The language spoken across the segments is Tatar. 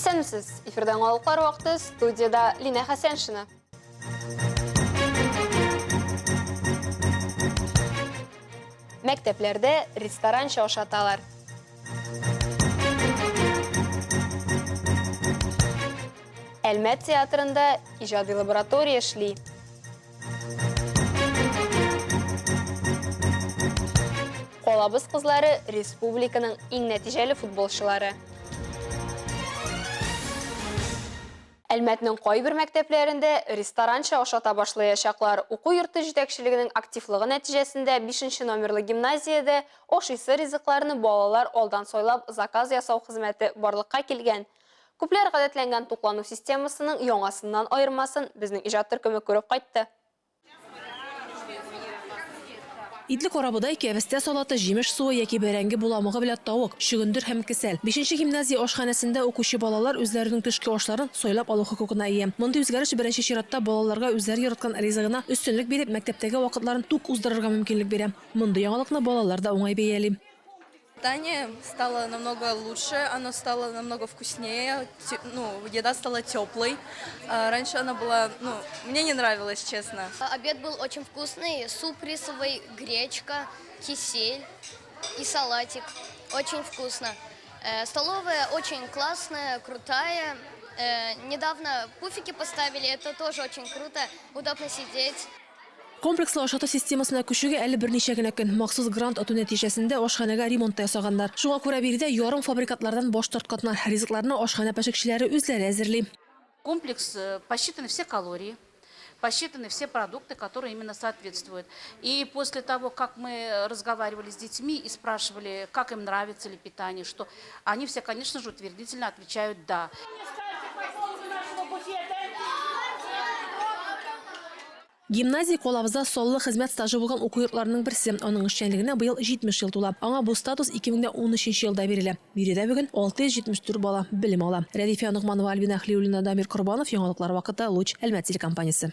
Исәнмесез, эфирдан алыклар вакыты, студияда Лина Хәсәншина. Мәктәпләрдә ресторанча ашаталар. Әлмәт театрында иҗади лаборатория эшли. Колабыз кызлары республиканың иң нәтиҗәле футболчылары. Әлмәтнең кайбер мәктәпләрендә ресторанча ашата башлаячаклар. Уку йорты җитәкчелегенең активлыгы нәтиҗәсендә 5 номерлы гимназиядә ашыйсы ризыкларны балалар алдан сайлап заказ ясау хезмәте барлыкка килгән. Күпләр гадәтләнгән туклану системасының яңасыннан айырмасын безнең иҗат төркеме күреп кайтты. Идле корабыда икәбестә салаты, җимеш суы яки бәрәңге буламыгы белән тавык, чөгендер һәм кесәл. 5нче гимназия ашханәсендә укучы балалар үзләренең төшке ашларын сойлап алу хокукына ия. Мондый үзгәреш беренче чиратта балаларга үзләре яраткан ризыгына өстенлек биреп, мәктәптәге вакытларын тук уздырырга мөмкинлек бирә. Мондый яңалыкны балалар да уңай бәяли. Питание стало намного лучше, оно стало намного вкуснее, еда стала теплой. Раньше она была, мне не нравилось, честно. Обед был очень вкусный, суп рисовый, гречка, кисель и салатик. Очень вкусно. Столовая очень классная, крутая. Недавно пуфики поставили, это тоже очень круто, удобно сидеть. Комплекслы ашату системасына күчүгә әле берничә генә көн махсус грант ату нәтиҗәсендә ашханәгә ремонт ясаганнар. Шуңа күрә биредә ярым фабрикатлардан баш тартканнар. Ризыкларны ашханә пешекчеләре үзләре әзерли. Комплекс посчитаны все калории, посчитаны все продукты, которые именно соответствуют. И после того, как мы разговаривали с детьми и спрашивали, как им нравится ли питание, что они все, конечно же, утвердительно отвечают «да». Гимназия Колабызда соллы хезмәт стажы булган уку йортларының берсе. Аның эшчәнлегенә быел 70 ел тула. Аңа бу статус 2013 елда бирелә. Биредә бүген 674 бала белем ала. Рәдифә Нугманова, Альбина Хлиуллина, Дамир Корбанов, яңалыклар вакыты, Луч, Әлмәт телекомпаниясе.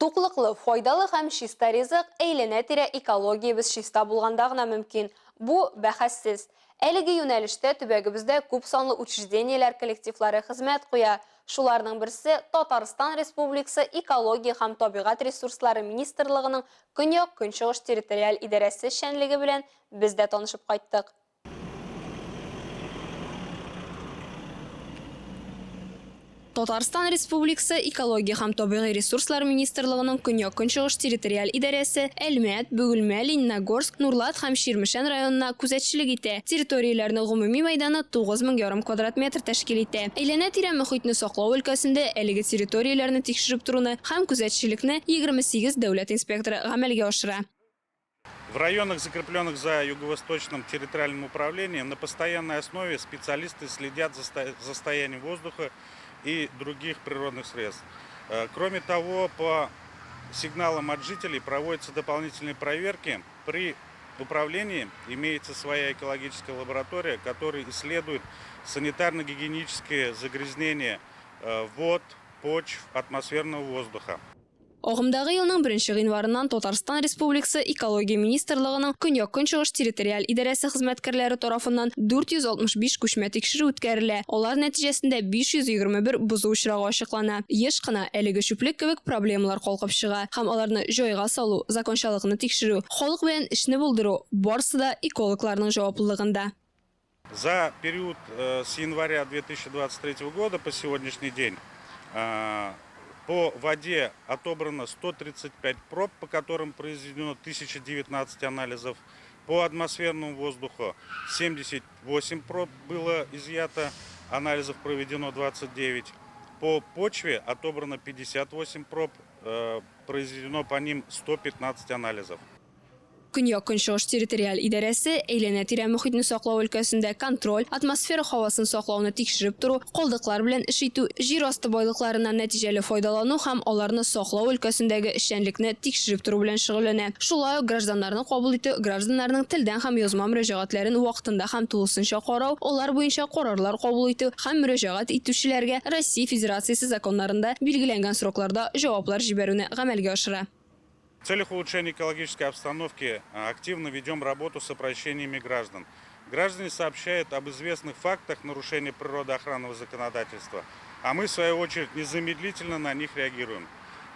Туклыклы, файдалы һәм чиста ризык әйләнә-тирә экологиябез чиста булганда гына мөмкин. Бу бәхәссез. Әлеге юнәлештә төбәгебездә күп санлы учрежденияләр коллективлары хезмәт куя. Шуларның берсе Татарстан Республикасы экология һәм табигать ресурслары министрлыгының Көньяк-Көнчыгыш территориаль идарәсе эшчәнлеге белән без дә танышып кайттык. Татарстан Республикасы экология һәм табигый ресурслар министрлыгының Көньяк-Көнчыгыш территориаль идарәсе Әлмәт, Бөгелмә, Лениногорск, Нурлат һәм Ширмешән районына күзәтчелек итә. Территорияләрнең гомуми мәйданы 9000 квадрат метр тәшкил итә. Әйләнә-тирә мөхитне саклау өлкәсендә әлеге территорияләрне тикшереп торуны һәм күзәтчелекне 28 дәүләт инспекторы гамәлгә ашыра. В районах, закрепленных за Юго-Восточным территориальным управлением, на постоянной основе специалисты следят за состоянием воздуха и других природных средств. Кроме того, по сигналам от жителей проводятся дополнительные проверки. При управлении имеется своя экологическая лаборатория, которая исследует санитарно-гигиенические загрязнения вод, почв, атмосферного воздуха. Агымдагы елның 1 гыйнварыннан Татарстан Республикасы экология министрлыгының Көньяк-Көнчыгыш территориаль идарәсе хезмәткәрләре тарафыннан 465 күчмә тикшерү үткәрелә. Алар нәтиҗәсендә 521 бозу очрагы ачыклана. Еш кына әлеге чүплек кебек проблемалар калкып чыга һәм аларны җайга салу, закончалыгны тикшерү, халык белән эшне булдыру барысы да экологларның җаваплылыгында. За период с января 2023 года по сегодняшний день по воде отобрано 135 проб, по которым произведено 1019 анализов. По атмосферному воздуху 78 проб было изъято, анализов проведено 29. По почве отобрано 58 проб, произведено по ним 115 анализов. Көньяк-Көнчыгыш территориаль идарәсе әйләнә-тирә мөхитне саклау өлкәсендә контроль, атмосфера һавасын саклауны тикшереп тору, калдыклар белән эш итү, җир асты байлыкларыннан нәтиҗәле файдалану һәм аларны саклау өлкәсендәге эшчәнлекне тикшереп тору белән шөгыльләнә. Шулай ук гражданнарны кабул итү, гражданнарның телдән һәм язма мөрәҗәгатьләрен вакытында һәм тулысынча карау, алар буенча карарлар кабул итү һәм мөрәҗәгать итүчеләргә Россия Федерациясе законнарында билгеләнгән срокларда җаваплар җибәрүне гамәлгә ашыра. В целях улучшения экологической обстановки активно ведем работу с обращениями граждан. Граждане сообщают об известных фактах нарушения природоохранного законодательства, а мы, в свою очередь, незамедлительно на них реагируем.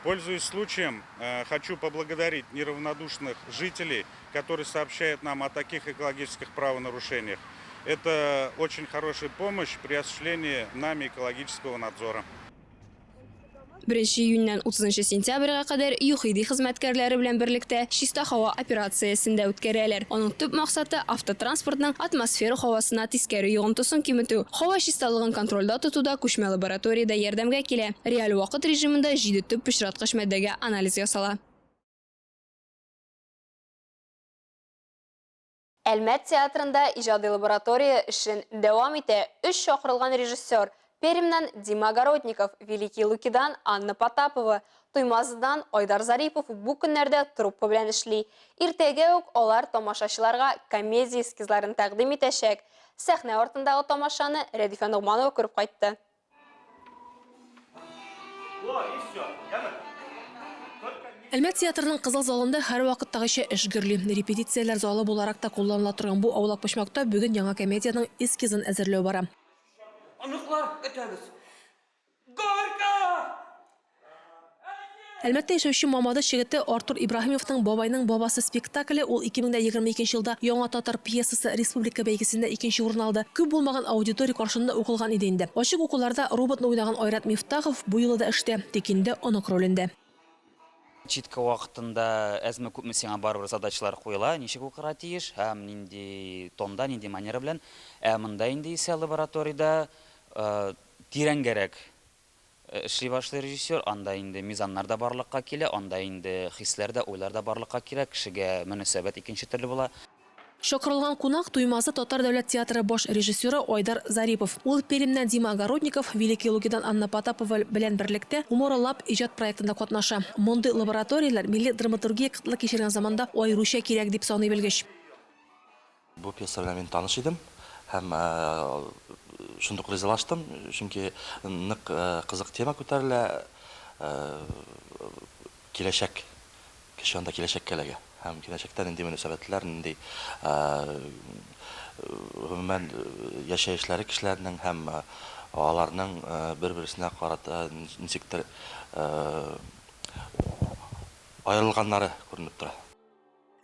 Пользуясь случаем, хочу поблагодарить неравнодушных жителей, которые сообщают нам о таких экологических правонарушениях. Это очень хорошая помощь при осуществлении нами экологического надзора. 1 iyundan 30 sentyabrga qadar YUHIDI xizmatkorlari bilan birlikda Chista havo operatsiyasida o'tkaziladi. Uning tub maqsadi avtotransportning atmosfera havosini teskari yog'intisini kemituv, havo shistaligini kontrolda tutuvda qo'shma laboratoriyada yordamga keladi. Real vaqt rejimida jiddiy tub pishratqich moddaga analiz yasaladi. Әлмәт театрында ijodiy laboratoriya ishini davom etadi. 3 chaqirilgan rejissyor Пермнан Дима Огородников, Великий Лукидан Анна Потапова, Туймазыдан Айдар Зарипов бу көннәрдә труппа белән эшли. Иртәгә үк алар тамашачыларга комедия эскизларын тәкъдим итәчәк. Сәхнә артындагы тамашаны Рәдифә Нугманова күреп кайтты. Әлмәт театрының Кызыл залында һәр вакыттагыча эш гөрли. Репетицияләр залы буларак та кулланыла торган бу аулак почмакта бүген яңа комедияның эскизын әзерләү бара. Анықлар өтәбіз. Горка! Әлмәттә яшәүче Мамадыш егете Артур Ибраһимовның Бабайның бабасы спектакле ул 2022 елда яңа татар пьесасы республика бәйгесендә 2нче урын алды. Күп булмаган аудитория каршында укылган иде инде. Ачык укуларда роботны уйнаган Айрат Мифтахов бу елда эштә, тик инде онок ролендә. Читка вакытында әзме күпме сиңа барбыр задачалар куела, ничек укырга тиеш, һәм нинди тонда, нинди манера белән. Монда инде исә лабораториядә тирәнгәрәк эшли башлый режиссер, анда инде мизаннар да барлыкка килә, анда инде хисләр дә, уйлар да барлыкка килә, кешегә мөнәсәбәт икенче төрле була. Шакырылган кунак Туймазы Татар дәүләт театры баш режиссеры Айдар Зарипов. Ул Пермнән Дима Огородников, Великий Лукидан Анна Потапова белән берлектә Humor Lab иҗат проектында катнаша. Мондый лабораторияләр милли драматургия кытлык кичергән заманда аеруча кирәк дип саный белгеч. Бу пьеса белән мин таныш идем һәм шундук ризалаштым, чөнки нык кызык тема күтәрелә, киләчәк, кеше анда киләчәккә эләгә. Һәм киләчәктә нинди мөнәсәбәтләр, нинди гомумән яшәешләре кешеләрнең һәм аларның бер-берсенә карата ничектер аерылганнары күренеп тора.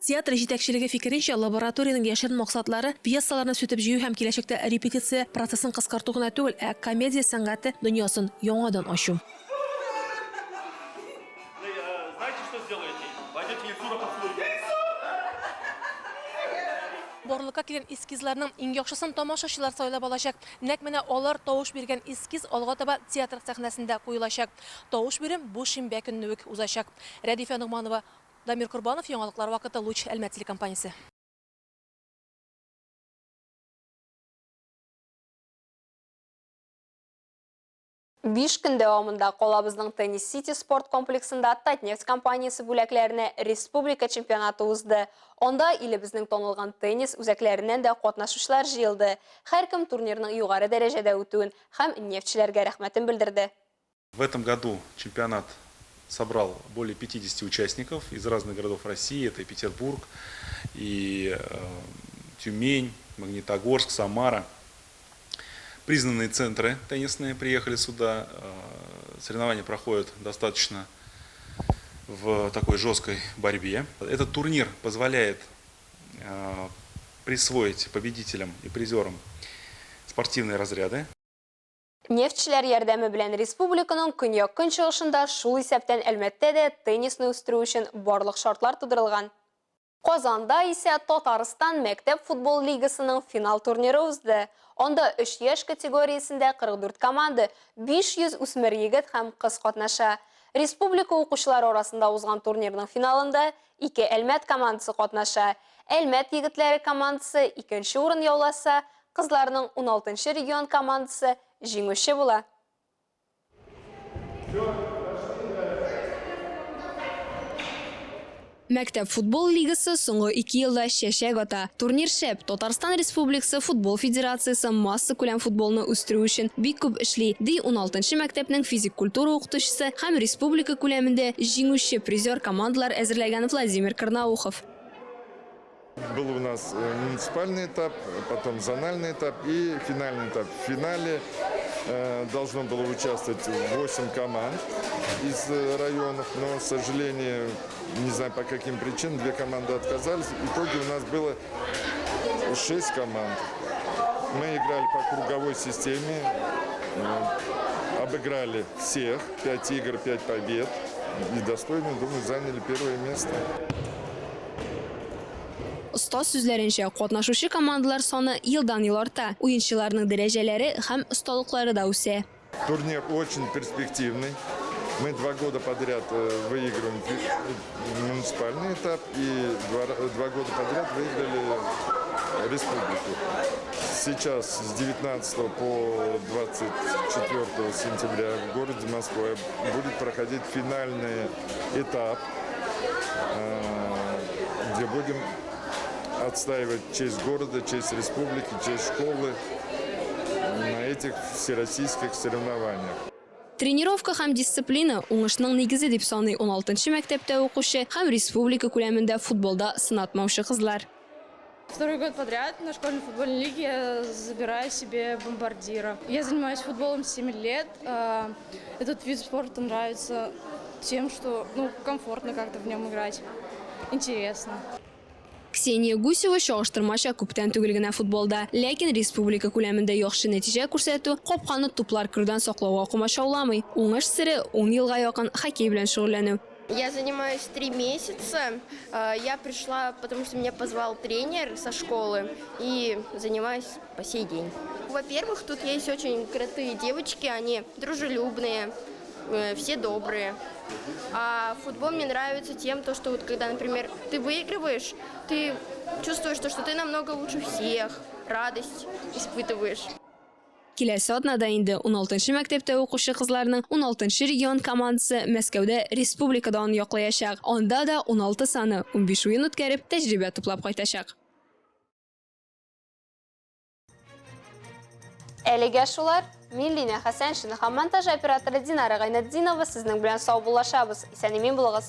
Театр җитәкчелеге фикеренчә, лабораторияның яшерен максатлары пьесаларны сүтеп җыю һәм киләчәктә репетиция процессын кыскарту гына түгел, ә комедия сәнгате дөньясын яңадан ачу. Барлыкка килгән эскизларның иң яхшысын тамашачылар сайлап алачак. Нәкъ менә алар тавыш биргән эскиз алга таба театр сәхнәсендә куелачак. Тавыш бирим бу шимбә көнне үк узачак. Рәдифә Нугманова, Дамир Курбанов, яңалыклар вакыты, Луч, Әлмәт телекомпаниясе. 5 көн дәвамында калабызның Tennis City спорт комплексында Татнефть компаниясы бүләкләренә республика чемпионаты узды. Онда илебезнең танылган теннис үзәкләреннән дә катнашучылар җыелды. Һәркем турнирның югары дәрәҗәдә үтүен һәм нефтьчеләргә рәхмәтен белдерде. В этом году чемпионат собрал более 50 участников из разных городов России. Это и Петербург, и Тюмень, Магнитогорск, Самара. Признанные центры теннисные приехали сюда. Соревнования проходят достаточно в такой жесткой борьбе. Этот турнир позволяет присвоить победителям и призерам спортивные разряды. Нефтьчеләр ярдәме белән республиканың көньяк көнчыгышында шул исәптән Әлмәттә дә теннисны үстерү өчен барлык шартлар тудырылган. Казанда исә Татарстан мәктәп футбол лигасының финал турниры узды. Анда 3 яшь категориясендә 44 команда, 500 үсмер егет һәм кыз катнаша. Республика укучылары арасында узган турнирның финалында 2 Әлмәт командасы катнаша. Әлмәт егетләре командасы 2нче урын яуласа, кызларның 16нчы регион командасы җиңүче була. Мәктәп футбол лигасы соңгы 2 елда чәчәк ата. Турнир шәп. Татарстан Республикасы футбол федерациясе масса күләм футболны үстерү өчен бик күп эшли. Ди 16нчы мәктәпнең физик культура укытучысы һәм республика күләмендә җиңүче призер командалар әзерләгән Владимир Карнаухов. Был у нас муниципальный этап, потом зональный этап и финальный этап. В финале должно было участвовать 8 команд из районов, но, к сожалению, не знаю по каким причинам, 2 команды отказались. В итоге у нас было 6 команд. Мы играли по круговой системе, обыграли всех, 5 игр, 5 побед. И достойно, думаю, заняли первое место. Ustoz so'zlarincha, qatnashuvchi komandalar soni yildan-yil orta. O'yinchilarning darajalari ham ustaliklari da o'sa. Турнир очень перспективный. Мы 2 года подряд выигрываем муниципальный этап и 2 года подряд выиграли республику. Сейчас с 19 по 24 сентября в городе Москва будет проходить финальный этап, где будем отстаивать честь города, честь республики, честь школы на этих всероссийских соревнованиях. Trenirovka ham disiplina o'ngishning negizi deb sanay 16-maktabda o'quvchi ham respublika ko'lamida futbolda sinatmovchi qizlar. Второй год подряд на школьной футбольной лиге я забираю себе бомбардира. Я занимаюсь футболом 7 лет. Этот вид спорта нравится тем, что комфортно как-то в нем играть. Интересно. Kseniya Guseva shog'ishtirmacha ko'pdan tugilgina futbolda, lekin respublika ko'lamida yaxshi natija ko'rsatib, qopqonni to'plar kirdan saqlovga qo'mashovlamay, o'ngish siri 10 yilga yaqin xokkey bilan shug'ullanib. Я занимаюсь 3 месяца. Я пришла, потому что меня позвал тренер со школы и занимаюсь по сей день. Во-первых, тут есть очень крутые девочки, они дружелюбные, все добрые. А футбол мне нравится тем, что вот когда, например, ты выигрываешь, ты чувствуешь, что ты намного лучше всех, радость испытываешь. Kelasi odnada endi 16-maktabda o'quvchi qizlarning 16-region komandasi Moskvada respublikadan yoqlayashaq. Onda da 16 sani 15 o'yin o'tkazib, tajriba to'plab qaytashaq. Eliga shular, Millina Hasan shuni ham montaj operatori Dinara G'aynaddinova sizning bilan sog' bo'lashamiz. Eson-emin bo'linglar.